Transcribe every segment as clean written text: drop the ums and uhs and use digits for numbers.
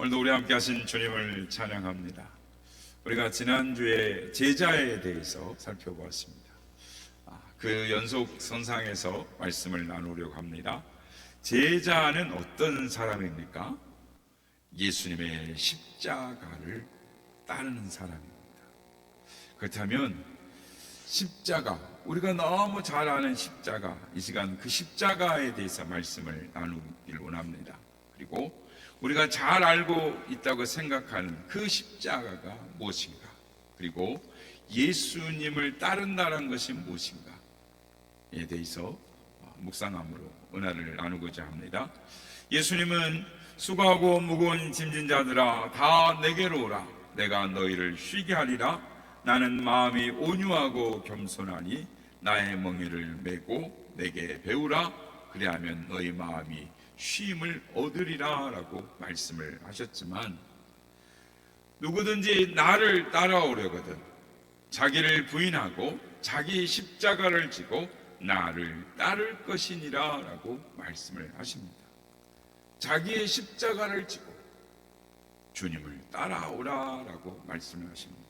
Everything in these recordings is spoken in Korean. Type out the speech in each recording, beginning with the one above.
오늘도 우리 함께 하신 주님을 찬양합니다. 우리가 지난주에 제자에 대해서 살펴보았습니다. 그 연속 선상에서 말씀을 나누려고 합니다. 제자는 어떤 사람입니까? 예수님의 십자가를 따르는 사람입니다. 그렇다면 십자가, 우리가 너무 잘 아는 십자가, 이 시간 그 십자가에 대해서 말씀을 나누길 원합니다. 그리고 우리가 잘 알고 있다고 생각하는 그 십자가가 무엇인가, 그리고 예수님을 따른다는 것이 무엇인가에 대해서 묵상함으로 은혜를 나누고자 합니다. 예수님은 수고하고 무거운 짐진 자들아 다 내게로 오라, 내가 너희를 쉬게 하리라. 나는 마음이 온유하고 겸손하니 나의 멍에를 메고 내게 배우라. 그리하면 너희 마음이 쉼을 얻으리라 라고 말씀을 하셨지만, 누구든지 나를 따라오려거든 자기를 부인하고 자기 십자가를 지고 나를 따를 것이니라 라고 말씀을 하십니다. 자기의 십자가를 지고 주님을 따라오라 라고 말씀을 하십니다.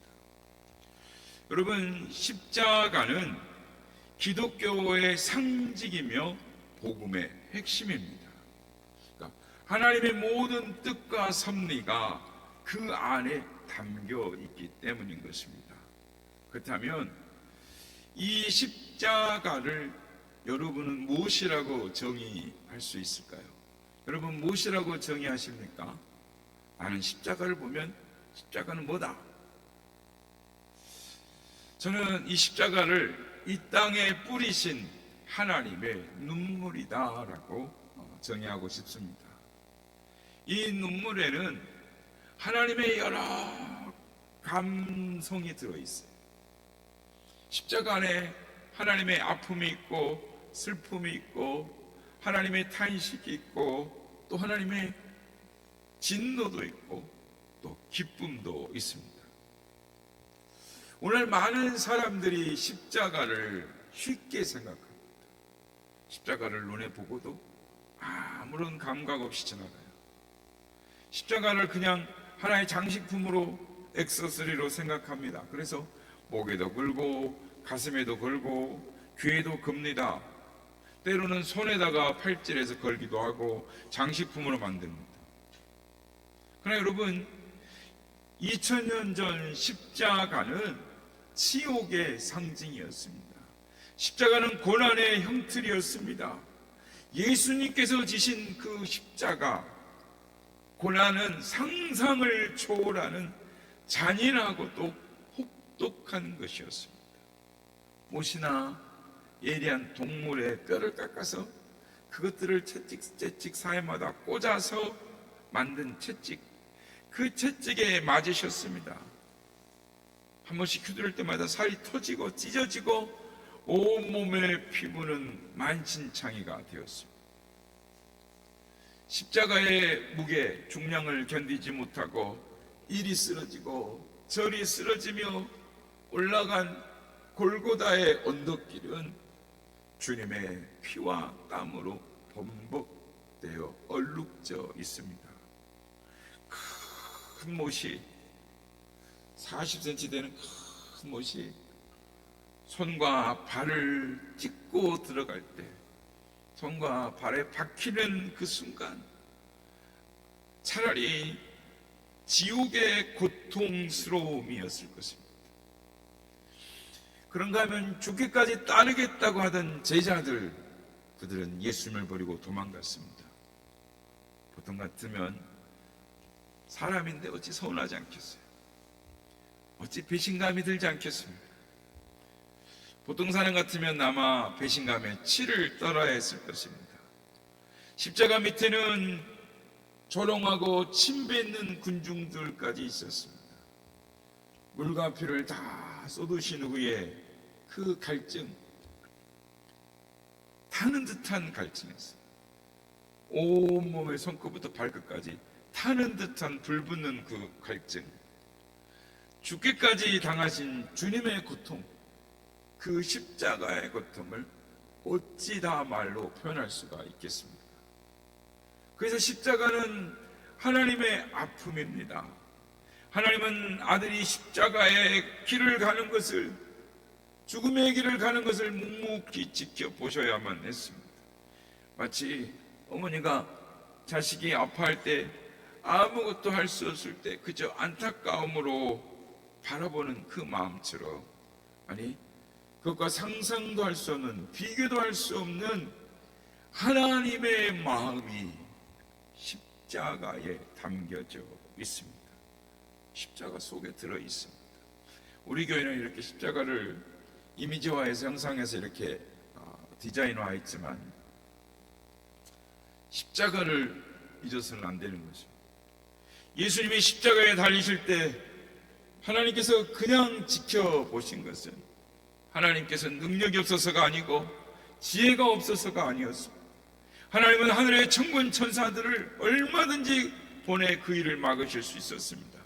여러분, 십자가는 기독교의 상징이며 복음의 핵심입니다. 그러니까 하나님의 모든 뜻과 섭리가 그 안에 담겨 있기 때문인 것입니다. 그렇다면 이 십자가를 여러분은 무엇이라고 정의할 수 있을까요? 여러분, 무엇이라고 정의하십니까? 나는 십자가를 보면 십자가는 뭐다? 저는 이 십자가를 이 땅에 뿌리신 하나님의 눈물이다라고 정의하고 싶습니다. 이 눈물에는 하나님의 여러 감성이 들어있어요. 십자가 안에 하나님의 아픔이 있고 슬픔이 있고 하나님의 탄식이 있고 또 하나님의 진노도 있고 또 기쁨도 있습니다. 오늘 많은 사람들이 십자가를 쉽게 생각합니다. 십자가를 눈에 보고도 아무런 감각 없이 지나가요. 십자가를 그냥 하나의 장식품으로, 액세서리로 생각합니다. 그래서 목에도 걸고 가슴에도 걸고 귀에도 겁니다. 때로는 손에다가 팔찌에서 걸기도 하고 장식품으로 만듭니다. 그러나 여러분, 2000년 전 십자가는 치욕의 상징이었습니다. 십자가는 고난의 형틀이었습니다. 예수님께서 지신 그 십자가, 고난은 상상을 초월하는 잔인하고 또 혹독한 것이었습니다. 못이나 예리한 동물의 뼈를 깎아서 그것들을 채찍 사이마다 꽂아서 만든 채찍, 그 채찍에 맞으셨습니다. 한 번씩 휘두를 때마다 살이 터지고 찢어지고 온몸의 피부는 만신창이가 되었습니다. 십자가의 무게, 중량을 견디지 못하고 이리 쓰러지고 저리 쓰러지며 올라간 골고다의 언덕길은 주님의 피와 땀으로 범벅되어 얼룩져 있습니다. 큰 못이, 40cm 되는 큰 못이 손과 발을 찢고 들어갈 때, 손과 발에 박히는 그 순간 차라리 지옥의 고통스러움이었을 것입니다. 그런가 하면 죽기까지 따르겠다고 하던 제자들, 그들은 예수님을 버리고 도망갔습니다. 보통 같으면 사람인데 어찌 서운하지 않겠어요? 어찌 배신감이 들지 않겠습니까? 보통 사람 같으면 아마 배신감에 치를 떨어야 했을 것입니다. 십자가 밑에는 조롱하고 침뱉는 군중들까지 있었습니다. 물과 피를 다 쏟으신 후에 그 갈증, 타는 듯한 갈증이었어요. 온몸의 손끝부터 발끝까지 타는 듯한 불붙는 그 갈증, 죽기까지 당하신 주님의 고통, 그 십자가의 고통을 어찌 다 말로 표현할 수가 있겠습니까? 그래서 십자가는 하나님의 아픔입니다. 하나님은 아들이 십자가의 길을 가는 것을, 죽음의 길을 가는 것을 묵묵히 지켜보셔야만 했습니다. 마치 어머니가 자식이 아파할 때 아무것도 할 수 없을 때 그저 안타까움으로 바라보는 그 마음처럼, 아니 그것과 상상도 할 수 없는, 비교도 할 수 없는 하나님의 마음이 십자가에 담겨져 있습니다. 십자가 속에 들어 있습니다. 우리 교회는 이렇게 십자가를 이미지화해서 형상해서 이렇게 디자인화 했지만 십자가를 잊어서는 안 되는 것입니다. 예수님이 십자가에 달리실 때 하나님께서 그냥 지켜보신 것은 하나님께서 능력이 없어서가 아니고 지혜가 없어서가 아니었습니다. 하나님은 하늘의 천군 천사들을 얼마든지 보내 그 일을 막으실 수 있었습니다.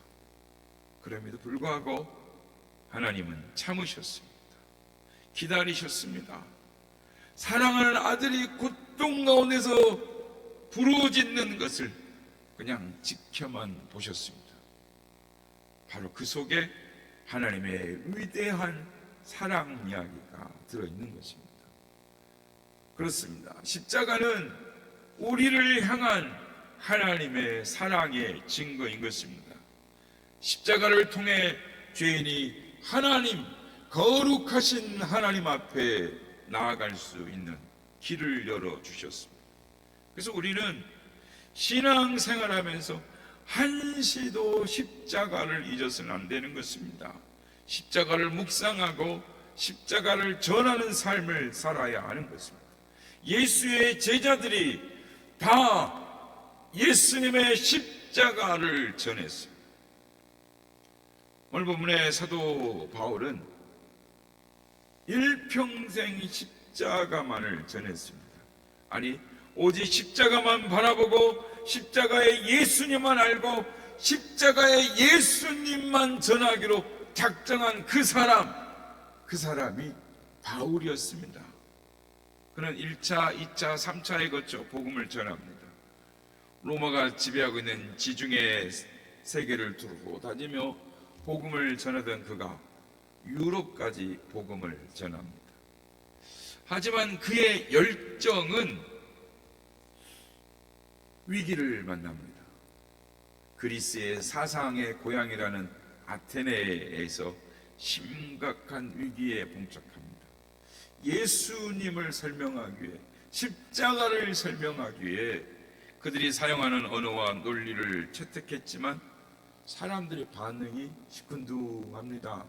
그럼에도 불구하고 하나님은 참으셨습니다. 기다리셨습니다. 사랑하는 아들이 고통 가운데서 부르짖는 것을 그냥 지켜만 보셨습니다. 바로 그 속에 하나님의 위대한 사랑 이야기가 들어있는 것입니다. 그렇습니다. 십자가는 우리를 향한 하나님의 사랑의 증거인 것입니다. 십자가를 통해 죄인이 하나님, 거룩하신 하나님 앞에 나아갈 수 있는 길을 열어주셨습니다. 그래서 우리는 신앙생활하면서 한시도 십자가를 잊어서는 안 되는 것입니다. 십자가를 묵상하고 십자가를 전하는 삶을 살아야 하는 것입니다. 예수의 제자들이 다 예수님의 십자가를 전했습니다. 오늘 본문의 사도 바울은 일평생 십자가만을 전했습니다. 아니, 오직 십자가만 바라보고 십자가의 예수님만 알고 십자가의 예수님만 전하기로 작정한 그 사람이 바울이었습니다. 그는 1차, 2차, 3차에 거쳐 복음을 전합니다. 로마가 지배하고 있는 지중해 세계를 두고 다니며 복음을 전하던 그가 유럽까지 복음을 전합니다. 하지만 그의 열정은 위기를 만납니다. 그리스의 사상의 고향이라는 아테네에서 심각한 위기에 봉착합니다. 예수님을 설명하기 위해, 십자가를 설명하기 위해 그들이 사용하는 언어와 논리를 채택했지만 사람들의 반응이 시큰둥합니다.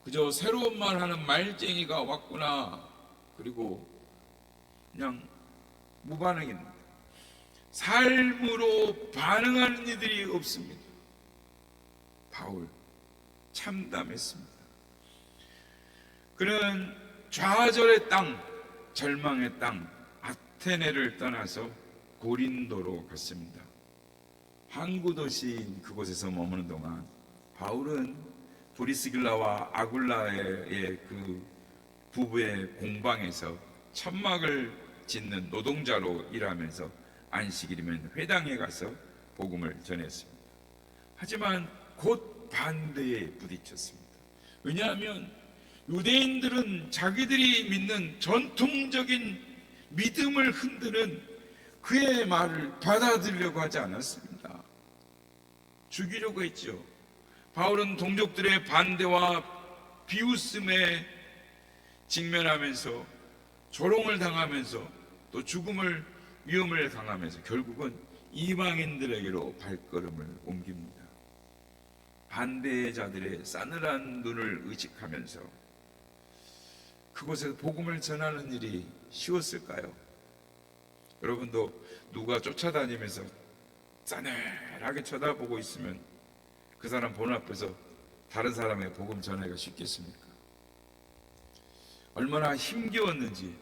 그저 새로운 말 하는 말쟁이가 왔구나, 그리고 그냥 무반응입니다. 삶으로 반응하는 이들이 없습니다. 바울 참담했습니다. 그는 좌절의 땅, 절망의 땅 아테네를 떠나서 고린도로 갔습니다. 항구 도시인 그곳에서 머무는 동안 바울은 브리스길라와 아굴라의 그 부부의 공방에서 천막을 짓는 노동자로 일하면서 안식일이면 회당에 가서 복음을 전했습니다. 하지만 곧 반대에 부딪혔습니다. 왜냐하면 유대인들은 자기들이 믿는 전통적인 믿음을 흔드는 그의 말을 받아들이려고 하지 않았습니다. 죽이려고 했죠. 바울은 동족들의 반대와 비웃음에 직면하면서 조롱을 당하면서 또 죽음을 위험을 당하면서 결국은 이방인들에게로 발걸음을 옮깁니다. 반대자들의 싸늘한 눈을 의식하면서 그곳에서 복음을 전하는 일이 쉬웠을까요? 여러분도 누가 쫓아다니면서 싸늘하게 쳐다보고 있으면 그 사람 본 앞에서 다른 사람의 복음 전하기가 쉽겠습니까? 얼마나 힘겨웠는지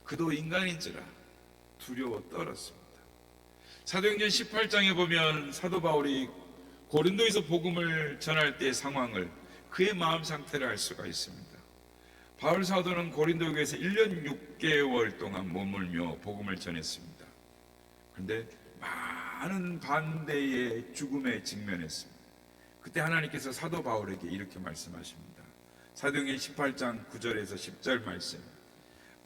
그도 인간인지라 두려워 떨었습니다. 사도행전 18장에 보면 사도 바울이 고린도에서 복음을 전할 때의 상황을, 그의 마음 상태를 알 수가 있습니다. 바울 사도는 고린도 교회에서 1년 6개월 동안 머물며 복음을 전했습니다. 그런데 많은 반대의 죽음에 직면했습니다. 그때 하나님께서 사도 바울에게 이렇게 말씀하십니다. 사도행전 18장 9절에서 10절 말씀.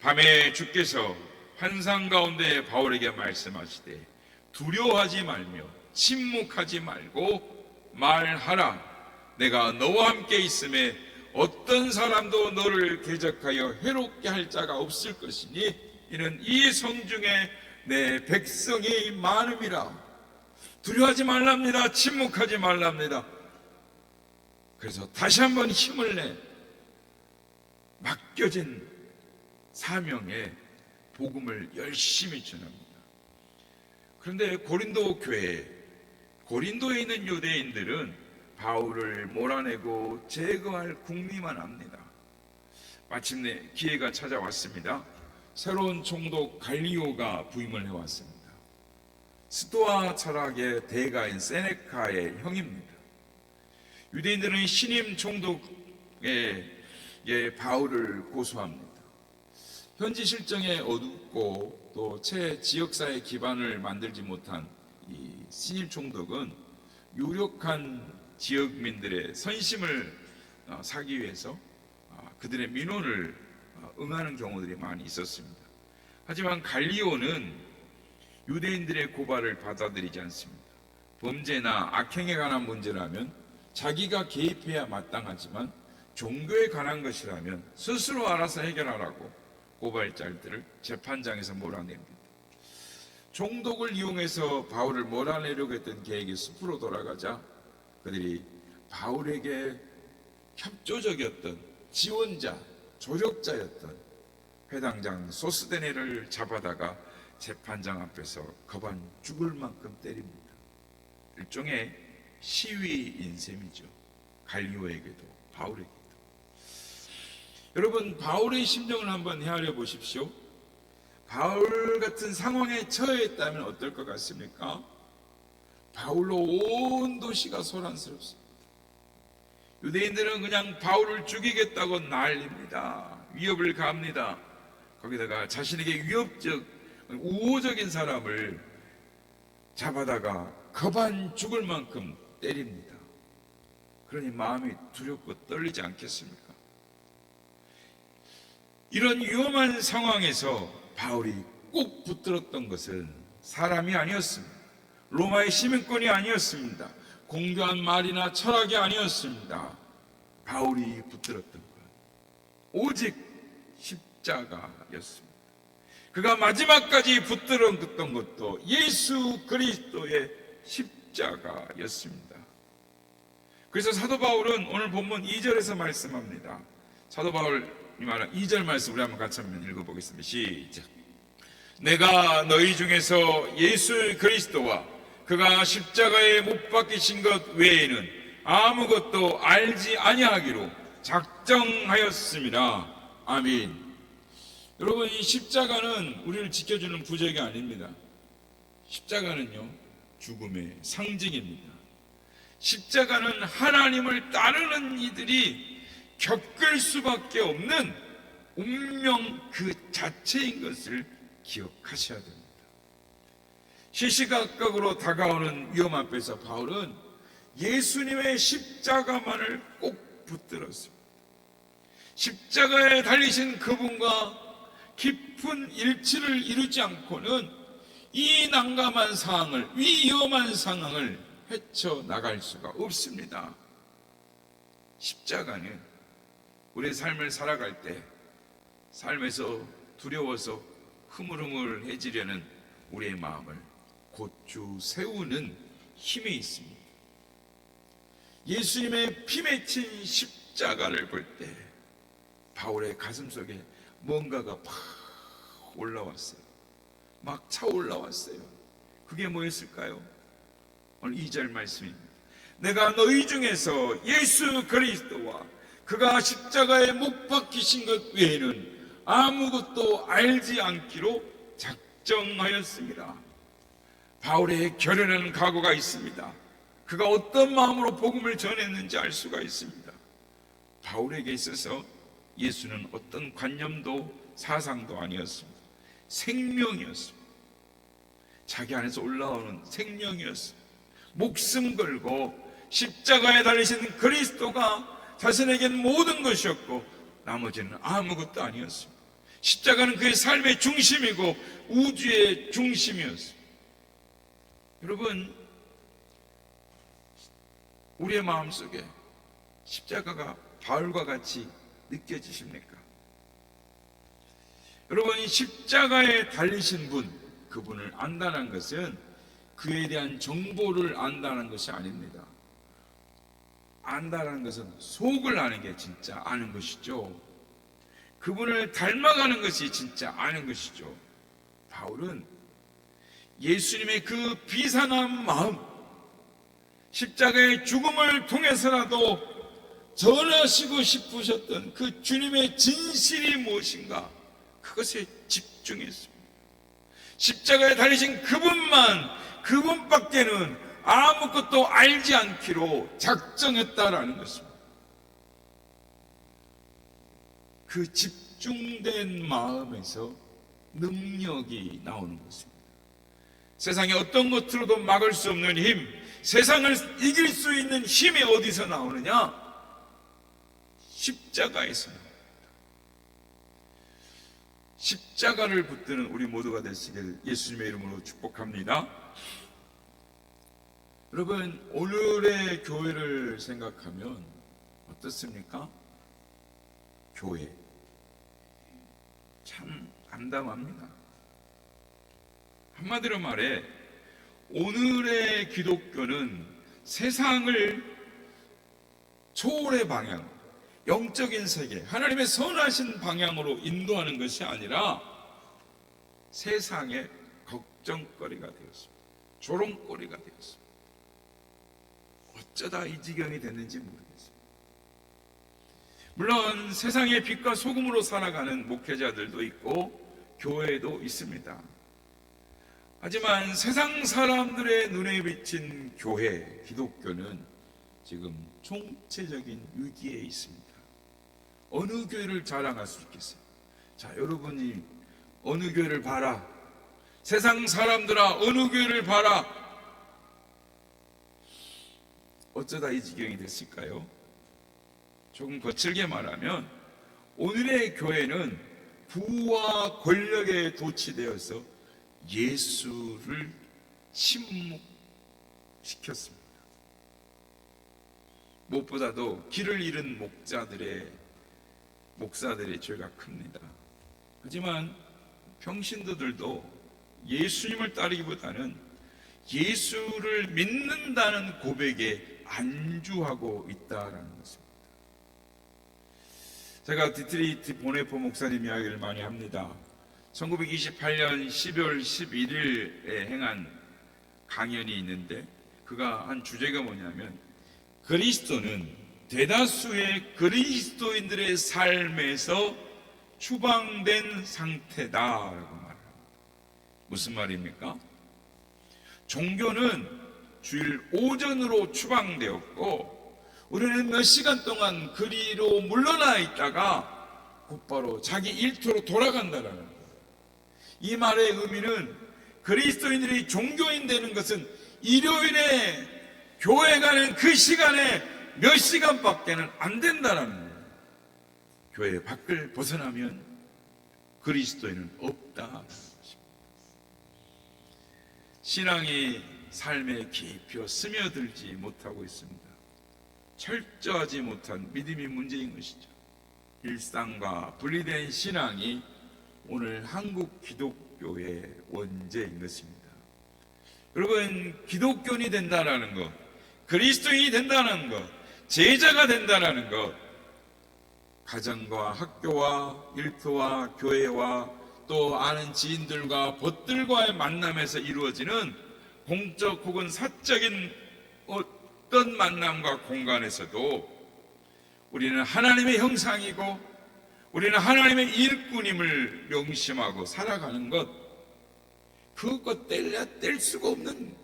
밤에 주께서 환상 가운데 바울에게 말씀하시되 두려워하지 말며 침묵하지 말고 말하라. 내가 너와 함께 있음에 어떤 사람도 너를 대적하여 해롭게 할 자가 없을 것이니 이는 이 성중에 내 백성이 많음이라. 두려워하지 말랍니다. 침묵하지 말랍니다. 그래서 다시 한번 힘을 내 맡겨진 사명에 복음을 열심히 전합니다. 그런데 고린도 교회, 고린도에 있는 유대인들은 바울을 몰아내고 제거할 궁리만 합니다. 마침내 기회가 찾아왔습니다. 새로운 총독 갈리오가 부임을 해왔습니다. 스토아 철학의 대가인 세네카의 형입니다. 유대인들은 신임 총독에 바울을 고소합니다. 현지 실정에 어둡고 또 채 지역사회 기반을 만들지 못한 이 신임 총독은 유력한 지역민들의 선심을 사기 위해서 그들의 민원을 응하는 경우들이 많이 있었습니다. 하지만 갈리오는 유대인들의 고발을 받아들이지 않습니다. 범죄나 악행에 관한 문제라면 자기가 개입해야 마땅하지만 종교에 관한 것이라면 스스로 알아서 해결하라고 고발자들을 재판장에서 몰아냅니다. 총독을 이용해서 바울을 몰아내려고 했던 계획이 숲으로 돌아가자 그들이 바울에게 협조적이었던 지원자, 조력자였던 회당장 소스데네를 잡아다가 재판장 앞에서 거반 죽을 만큼 때립니다. 일종의 시위인 셈이죠. 갈리오에게도 바울에게도. 여러분, 바울의 심정을 한번 헤아려 보십시오. 바울 같은 상황에 처했다면 어떨 것 같습니까? 바울로 온 도시가 소란스럽습니다. 유대인들은 그냥 바울을 죽이겠다고 난립니다. 위협을 가합니다. 거기다가 자신에게 우호적인 사람을 잡아다가 거반 죽을 만큼 때립니다. 그러니 마음이 두렵고 떨리지 않겠습니까? 이런 위험한 상황에서 바울이 꼭 붙들었던 것은 사람이 아니었습니다. 로마의 시민권이 아니었습니다. 공교한 말이나 철학이 아니었습니다. 바울이 붙들었던 것 오직 십자가였습니다. 그가 마지막까지 붙들었던 것도 예수 그리스도의 십자가였습니다. 그래서 사도 바울은 오늘 본문 2절에서 말씀합니다. 사도 바울이 말한 2절 말씀 우리 한번 같이 한번 읽어보겠습니다. 시작. 내가 너희 중에서 예수 그리스도와 그가 십자가에 못 박히신 것 외에는 아무것도 알지 아니하기로 작정하였습니다. 아멘. 여러분, 이 십자가는 우리를 지켜주는 부적이 아닙니다. 십자가는요, 죽음의 상징입니다. 십자가는 하나님을 따르는 이들이 겪을 수밖에 없는 운명 그 자체인 것을 기억하셔야 됩니다. 시시각각으로 다가오는 위험 앞에서 바울은 예수님의 십자가만을 꼭 붙들었습니다. 십자가에 달리신 그분과 깊은 일치를 이루지 않고는 이 난감한 상황을, 위험한 상황을 헤쳐나갈 수가 없습니다. 십자가는 우리의 삶을 살아갈 때 삶에서 두려워서 흐물흐물해지려는 우리의 마음을 고추 세우는 힘이 있습니다. 예수님의 피 맺힌 십자가를 볼 때 바울의 가슴 속에 뭔가가 팍 올라왔어요. 막 차올라왔어요. 그게 뭐였을까요? 오늘 2절 말씀입니다. 내가 너희 중에서 예수 그리스도와 그가 십자가에 못 박히신 것 외에는 아무것도 알지 않기로 작정하였습니다. 바울의 결연한 각오가 있습니다. 그가 어떤 마음으로 복음을 전했는지 알 수가 있습니다. 바울에게 있어서 예수는 어떤 관념도 사상도 아니었습니다. 생명이었습니다. 자기 안에서 올라오는 생명이었어요. 목숨 걸고 십자가에 달리신 그리스도가 자신에겐 모든 것이었고 나머지는 아무것도 아니었습니다. 십자가는 그의 삶의 중심이고 우주의 중심이었습니다. 여러분, 우리의 마음속에 십자가가 바울과 같이 느껴지십니까? 여러분, 이 십자가에 달리신 분, 그분을 안다는 것은 그에 대한 정보를 안다는 것이 아닙니다. 안다는 것은 속을 아는 게 진짜 아는 것이죠. 그분을 닮아가는 것이 진짜 아는 것이죠. 바울은 예수님의 그 비산한 마음, 십자가의 죽음을 통해서라도 전하시고 싶으셨던 그 주님의 진실이 무엇인가, 그것에 집중했습니다. 십자가에 달리신 그분밖에는 아무것도 알지 않기로 작정했다라는 것입니다. 그 집중된 마음에서 능력이 나오는 것입니다. 세상에 어떤 것으로도 막을 수 없는 힘, 세상을 이길 수 있는 힘이 어디서 나오느냐? 십자가에서 나옵니다. 십자가를 붙드는 우리 모두가 되시길 예수님의 이름으로 축복합니다. 여러분, 오늘의 교회를 생각하면 어떻습니까? 교회 참 암담합니다. 한마디로 말해 오늘의 기독교는 세상을 초월의 방향, 영적인 세계, 하나님의 선하신 방향으로 인도하는 것이 아니라 세상의 걱정거리가 되었습니다. 조롱거리가 되었습니다. 어쩌다 이 지경이 됐는지 모르겠습니다. 물론 세상의 빛과 소금으로 살아가는 목회자들도 있고 교회도 있습니다. 하지만 세상 사람들의 눈에 비친 교회, 기독교는 지금 총체적인 위기에 있습니다. 어느 교회를 자랑할 수 있겠어요? 자, 여러분이 어느 교회를 봐라. 세상 사람들아, 어느 교회를 봐라. 어쩌다 이 지경이 됐을까요? 조금 거칠게 말하면 오늘의 교회는 부와 권력에 도취되어서 예수를 침묵시켰습니다. 무엇보다도 길을 잃은 목사들의 죄가 큽니다. 하지만 평신도들도 예수님을 따르기보다는 예수를 믿는다는 고백에 안주하고 있다라는 것입니다. 제가 디트리히트 보네포 목사님 이야기를 많이 합니다. 1928년 12월 11일에 행한 강연이 있는데 그가 한 주제가 뭐냐면 그리스도는 대다수의 그리스도인들의 삶에서 추방된 상태다라고 말합니다. 무슨 말입니까? 종교는 주일 오전으로 추방되었고 우리는 몇 시간 동안 그리로 물러나 있다가 곧바로 자기 일터로 돌아간다라는 거예요. 이 말의 의미는 그리스도인들이 종교인 되는 것은 일요일에 교회 가는 그 시간에 몇 시간밖에는 안 된다는 거예요. 교회 밖을 벗어나면 그리스도인은 없다. 신앙이 삶에 깊이 스며들지 못하고 있습니다. 철저하지 못한 믿음이 문제인 것이죠. 일상과 분리된 신앙이 오늘 한국 기독교의 원죄인 것입니다. 여러분, 기독교인이 된다는 것, 그리스도인이 된다는 것, 제자가 된다는 것, 가정과 학교와 일터와 교회와 또 아는 지인들과 벗들과의 만남에서 이루어지는 공적 혹은 사적인 어떤 만남과 공간에서도 우리는 하나님의 형상이고 우리는 하나님의 일꾼임을 명심하고 살아가는 것, 그것과 뗄 수가 없는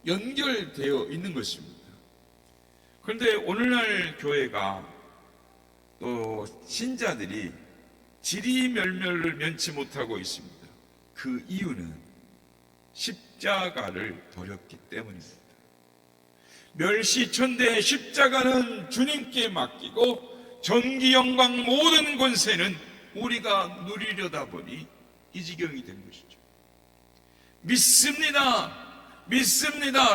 연결되어 있는 것입니다. 그런데 오늘날 교회가 또 신자들이 지리멸멸을 면치 못하고 있습니다. 그 이유는 십자가를 버렸기 때문입니다. 멸시천대의 십자가는 주님께 맡기고 전기 영광 모든 권세는 우리가 누리려다 보니 이 지경이 된 것이죠. 믿습니다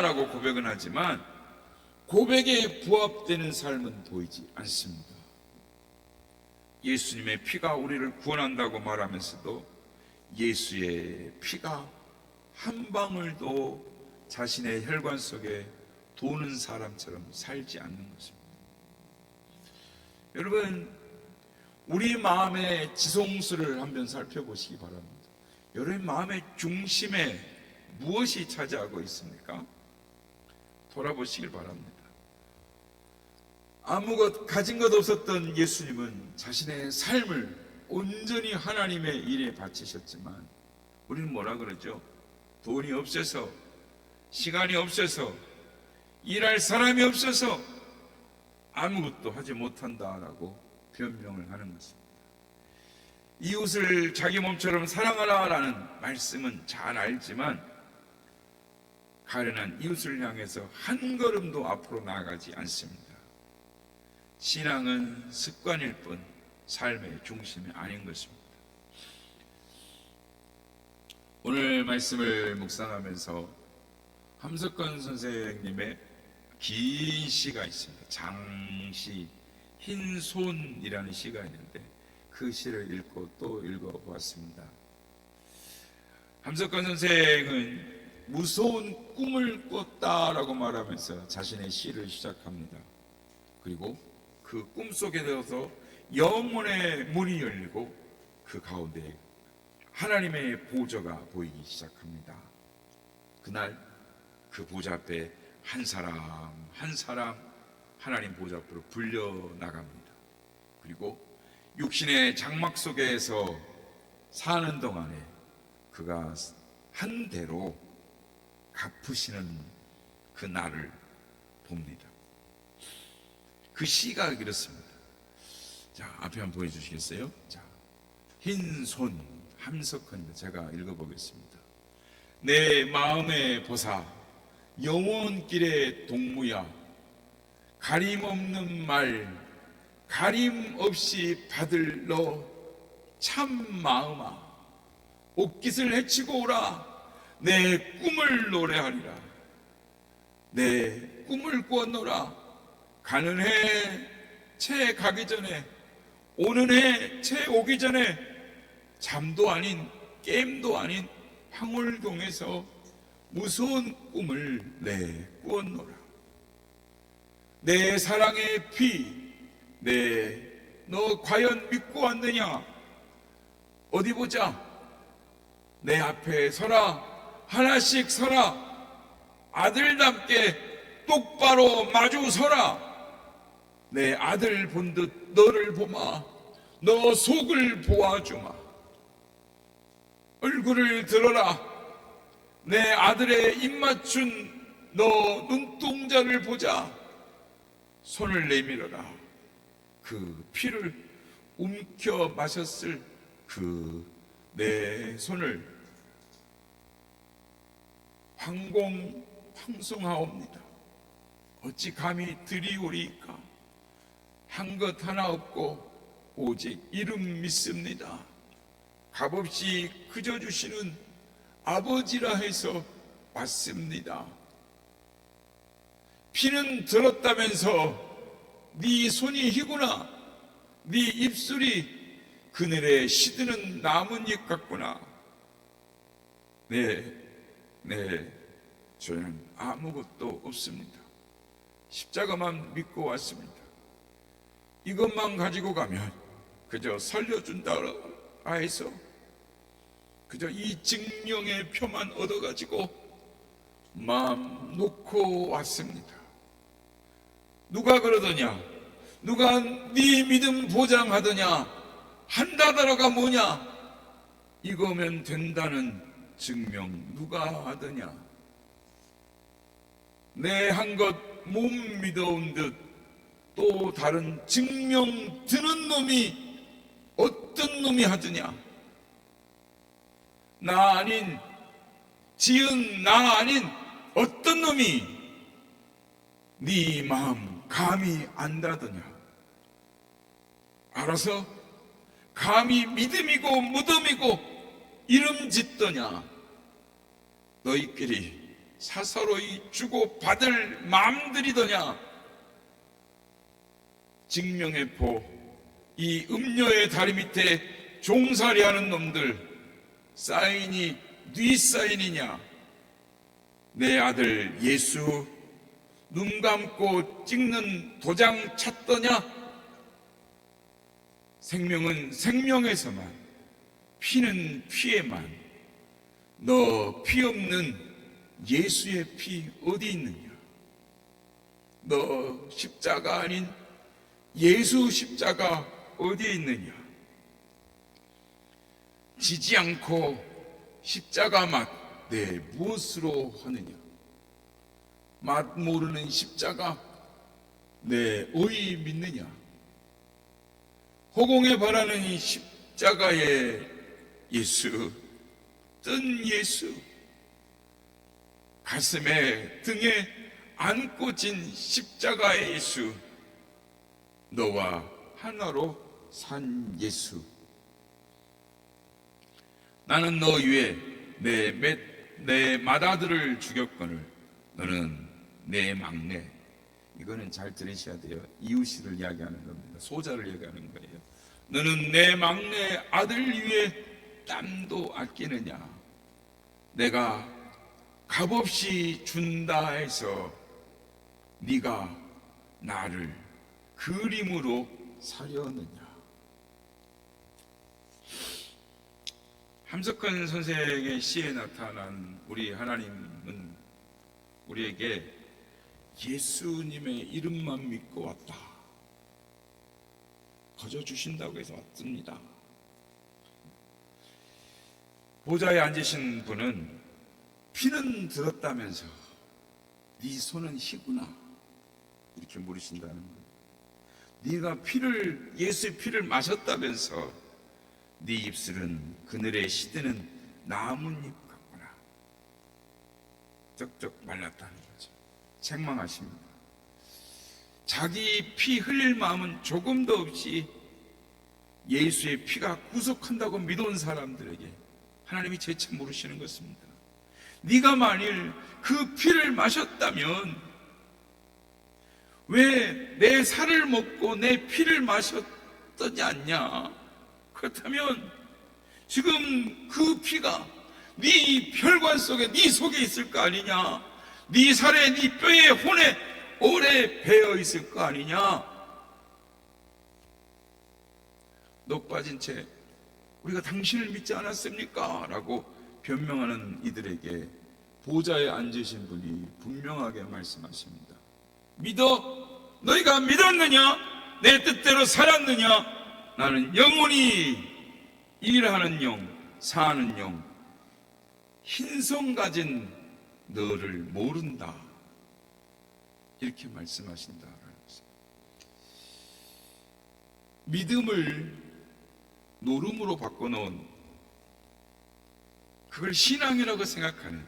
라고 고백은 하지만 고백에 부합되는 삶은 보이지 않습니다. 예수님의 피가 우리를 구원한다고 말하면서도 예수의 피가 한 방울도 자신의 혈관 속에 도는 사람처럼 살지 않는 것입니다. 여러분, 우리 마음의 지성수를 한번 살펴보시기 바랍니다. 여러분 마음의 중심에 무엇이 차지하고 있습니까? 돌아보시길 바랍니다. 아무것 가진 것 없었던 예수님은 자신의 삶을 온전히 하나님의 일에 바치셨지만 우리는 뭐라 그러죠? 돈이 없어서, 시간이 없어서, 일할 사람이 없어서 아무것도 하지 못한다라고 변명을 하는 것입니다. 이웃을 자기 몸처럼 사랑하라라는 말씀은 잘 알지만 가련한 이웃을 향해서 한 걸음도 앞으로 나아가지 않습니다. 신앙은 습관일 뿐 삶의 중심이 아닌 것입니다. 오늘 말씀을 묵상하면서 함석권 선생님의 긴 시가 있습니다. 장시, 흰손이라는 시가 있는데 그 시를 읽고 또 읽어보았습니다. 함석권 선생은 무서운 꿈을 꿨다라고 말하면서 자신의 시를 시작합니다. 그리고 그 꿈속에 들어서 영혼의 문이 열리고 그 가운데 하나님의 보좌가 보이기 시작합니다. 그날 그 보좌 앞에 한 사람 한 사람 하나님 보좌 앞으로 불려 나갑니다. 그리고 육신의 장막 속에서 사는 동안에 그가 한 대로 갚으시는 그 날을 봅니다. 그 시가 이렇습니다. 자, 앞에 한번 보여주시겠어요? 자, 흰손 함석헌입니다. 제가 읽어보겠습니다. 내 마음의 보사 영혼길의 동무야 가림 없는 말 가림 없이 받을 너 참 마음아 옥깃을 헤치고 오라 내 꿈을 노래하리라 내 꿈을 꾸었노라 가는 해 채 가기 전에 오는 해 채 오기 전에 잠도 아닌 게임도 아닌 황홀동에서 무서운 꿈을 내 꾸었노라 내 사랑의 피 너 과연 믿고 왔느냐 어디 보자 내 앞에 서라 하나씩 서라 아들답게 똑바로 마주 서라 내 아들 본 듯 너를 보마 너 속을 보아주마 얼굴을 들어라 내 아들의 입맞춘 너 눈동자를 보자 손을 내밀어라 그 피를 움켜 마셨을 그 내 손을 황송하옵니다 어찌 감히 드리오리이까 한 것 하나 없고 오직 이름 믿습니다 값없이 그저 주시는 아버지라 해서 왔습니다 피는 들었다면서 네 손이 희구나 네 입술이 그늘에 시드는 나뭇잎 같구나 네 저는 아무것도 없습니다 십자가만 믿고 왔습니다 이것만 가지고 가면 그저 살려준다 해서 그저 이 증명의 표만 얻어가지고 마음 놓고 왔습니다 누가 그러더냐 누가 네 믿음 보장하더냐 한다더라가 뭐냐 이거면 된다는 증명 누가 하더냐 내 한 것 못 믿어온 듯 또 다른 증명 드는 놈이 어떤 놈이 하더냐 나 아닌 지은 나 아닌 어떤 놈이 네 마음 감히 안다더냐? 알아서 감히 믿음이고 무덤이고 이름 짓더냐? 너희끼리 사사로이 주고 받을 마음들이더냐? 직명의 이 음녀의 다리 밑에 종살이하는 놈들, 사인이 네 사인이냐? 내 아들 예수 눈 감고 찍는 도장 찾더냐? 생명은 생명에서만, 피는 피에만. 너 피 없는 예수의 피 어디 있느냐? 너 십자가 아닌 예수 십자가 어디에 있느냐? 지지 않고 십자가 맛 내 무엇으로 하느냐? 맛 모르는 십자가 내 어이 믿느냐? 허공에 바라는 이 십자가의 예수, 뜬 예수, 가슴에 등에 안고 진 십자가의 예수, 너와 하나로 산 예수. 나는 너 위에 내 맏아들을 죽였거늘 너는 내 막내. 이거는 잘 들으셔야 돼요. 이웃을 이야기하는 겁니다. 소자를 이야기하는 거예요. 너는 내 막내 아들 위에 땀도 아끼느냐? 내가 값없이 준다 해서 네가 나를 그림으로 사려느냐? 함석헌 선생의 시에 나타난 우리 하나님은 우리에게 예수님의 이름만 믿고 왔다, 거저 주신다고 해서 왔습니다. 보좌에 앉으신 분은 피는 들었다면서 네 손은 희구나 이렇게 물으신다는 거예요. 네가 예수의 피를 마셨다면서 네 입술은 그늘에 시드는 나뭇잎 같구나. 쩍쩍 말랐다는 거죠. 책망하십니다. 자기 피 흘릴 마음은 조금도 없이 예수의 피가 구속한다고 믿어온 사람들에게 하나님이 재차 물으시는 것입니다. 네가 만일 그 피를 마셨다면 왜 내 살을 먹고 내 피를 마셨더니 않냐? 그렇다면 지금 그 피가 네 혈관 속에, 네 속에 있을 거 아니냐? 네 살에, 네 뼈에, 혼에 오래 배어 있을 거 아니냐? 넋 빠진 채 우리가 당신을 믿지 않았습니까? 라고 변명하는 이들에게 보좌에 앉으신 분이 분명하게 말씀하십니다. 믿어? 너희가 믿었느냐? 내 뜻대로 살았느냐? 나는 영원히 일하는 영, 사는 영, 흰손 가진 너를 모른다. 이렇게 말씀하신다라는 것입니다. 믿음을 노름으로 바꿔놓은, 그걸 신앙이라고 생각하는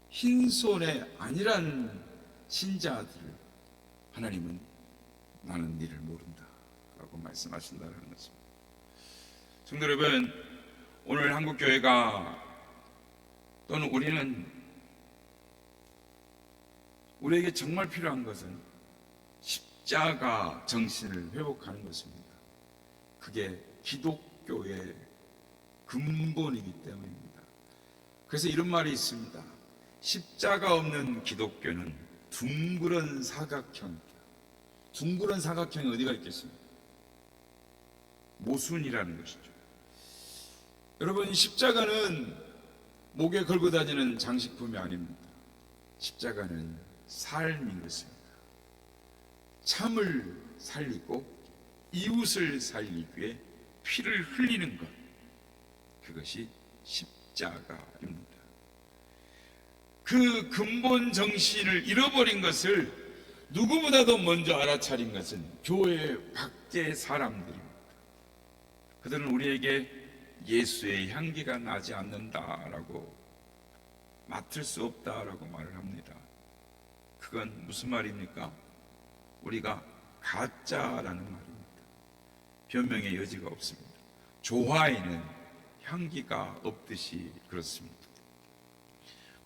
흰손의 아니란 신자들을 하나님은 나는 너를 모른다 라고 말씀하신다는 것입니다. 성도 여러분, 오늘 한국교회가 또는 우리에게 정말 필요한 것은 십자가 정신을 회복하는 것입니다. 그게 기독교의 근본이기 때문입니다. 그래서 이런 말이 있습니다. 십자가 없는 기독교는 둥그런 사각형이다. 둥그런 사각형이 어디가 있겠습니까? 모순이라는 것이죠. 여러분, 십자가는 목에 걸고 다니는 장식품이 아닙니다. 십자가는 삶인 것입니다. 참을 살리고 이웃을 살리기 위해 피를 흘리는 것, 그것이 십자가입니다. 그 근본 정신을 잃어버린 것을 누구보다도 먼저 알아차린 것은 교회 밖의 사람들입니다. 그들은 우리에게 예수의 향기가 나지 않는다라고 맡을 수 없다라고 말을 합니다. 그건 무슨 말입니까? 우리가 가짜라는 말입니다. 변명의 여지가 없습니다. 조화에는 향기가 없듯이 그렇습니다.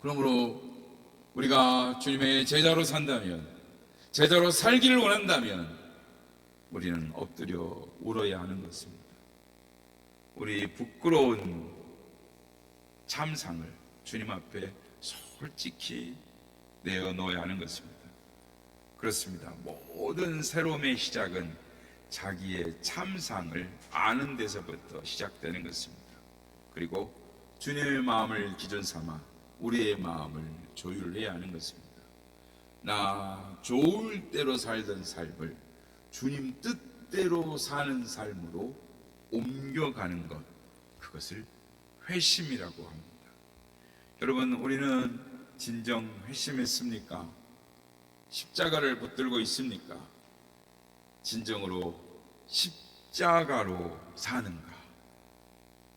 그러므로 우리가 주님의 제자로 산다면, 제자로 살기를 원한다면 우리는 엎드려 울어야 하는 것입니다. 우리 부끄러운 참상을 주님 앞에 솔직히 내어놓아야 하는 것입니다. 그렇습니다. 모든 새로움의 시작은 자기의 참상을 아는 데서부터 시작되는 것입니다. 그리고 주님의 마음을 기준 삼아 우리의 마음을 조율해야 하는 것입니다. 나 좋을 대로 살던 삶을 주님 뜻대로 사는 삶으로 옮겨가는 것, 그것을 회심이라고 합니다. 여러분, 우리는 진정 회심했습니까? 십자가를 붙들고 있습니까? 진정으로 십자가로 사는가?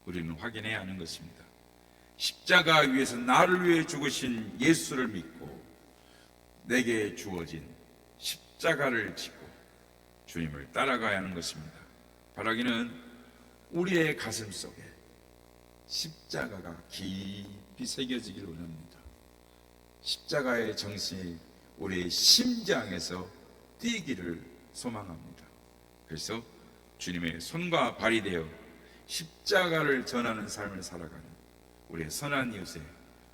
우리는 확인해야 하는 것입니다. 십자가 위에서 나를 위해 죽으신 예수를 믿고 내게 주어진 십자가를 지고 주님을 따라가야 하는 것입니다. 바라기는 우리의 가슴 속에 십자가가 깊이 새겨지기를 원합니다. 십자가의 정신이 우리의 심장에서 뛰기를 소망합니다. 그래서 주님의 손과 발이 되어 십자가를 전하는 삶을 살아가는 우리의 선한 이웃의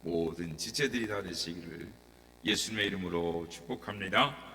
모든 지체들이 다 되시기를 예수님의 이름으로 축복합니다.